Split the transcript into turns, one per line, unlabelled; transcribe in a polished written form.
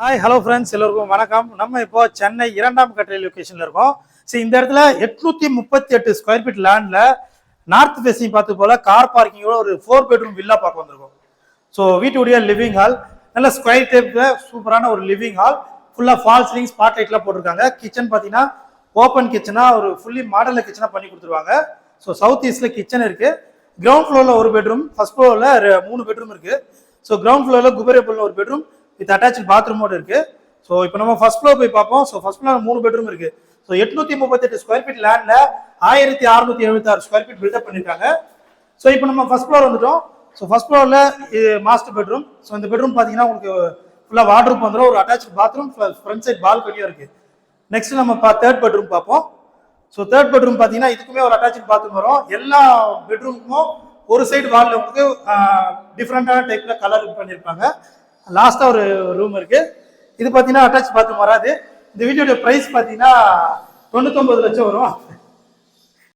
Hi hello friends, எல்லோருக்கும் வணக்கம். நம்ம இப்போ சென்னை 2ஆம் கட்டளை லொக்கேஷனில் இருக்கோம். ஸோ இந்த இடத்துல 838 ஸ்கொயர் ஃபீட் லேண்டில் நார்த் ஃபேஸிங் பார்த்து போல் கார் பார்க்கிங்கோட ஒரு 4 பெட்ரூம் வில்லா பார்க்க வந்திருக்கோம். ஸோ வீட்டுடைய லிவிங் ஹால் நல்ல ஸ்கொயர் டைப்பில் சூப்பரான ஒரு லிவிங் ஹால், ஃபுல்லாக ஃபால் சீலிங் ஸ்பாட் லைட்லாம் போட்டிருக்காங்க. கிச்சன் பார்த்தீங்கன்னா ஓப்பன் கிச்சனாக ஒரு ஃபுல்லி மாடலில் கிச்சனாக பண்ணி கொடுத்துருவாங்க. ஸோ சவுத் ஈஸ்டில் கிச்சன் இருக்குது. கிரவுண்ட் ஃப்ளோரில் ஒரு பெட்ரூம், ஃபர்ஸ்ட் ஃப்ளோரில் 3 பெட்ரூம் இருக்குது. ஸோ கிரவுண்ட் ஃப்ளோரில் குபேரபுல்னு ஒரு பெட்ரூம் வித் அட்டாச் பாத்ரூமோட இருக்கு. ஸோ இப்போ நம்ம ஃபர்ஸ்ட் ஃப்ளோர் போய் பார்ப்போம். ஸோ ஃபர்ஸ்ட் ஃப்ளோர் 3 பெட்ரூம் இருக்கு. ஸோ 838 ஸ்கொயர் ஃபீட் லேண்ட்ல 1676 ஸ்கொயர் ஃபீட் பில்டப் பண்ணிருக்காங்க. ஸோ இப்போ நம்ம ஃபர்ஸ்ட் ஃப்ளோர் வந்துட்டோம். ஸோ ஃபர்ஸ்ட் ஃப்ளோர்ல மாஸ்டர் பெட்ரூம். ஸோ இந்த பெட்ரூம் பார்த்தீங்கன்னா உங்களுக்கு ஃபுல்லாக வார்ட்ரூப் வந்துடும், ஒரு அட்டாச் பாத்ரூம், ஃப்ரண்ட் சைட் பால்கனியும் இருக்கு. நெக்ஸ்ட் நம்ம தேர்ட் பெட்ரூம் பார்ப்போம். ஸோ தேர்ட் பெட்ரூம் பார்த்தீங்கன்னா இதுக்குமே ஒரு அட்டாச் பாத்ரூம் வரும். எல்லா பெட்ரூமுக்கும் ஒரு சைடு வால்ல உங்களுக்கு டிஃப்ரெண்டான டைப்ல கலர் பண்ணியிருப்பாங்க. லாஸ்டா ஒரு ரூம் இருக்கு. இது பாத்தீங்கன்னா அட்டாச் பாத்ரூம் வராது. இந்த வீடியோட பிரைஸ் பாத்தீங்கன்னா 99 லட்சம் வரும்.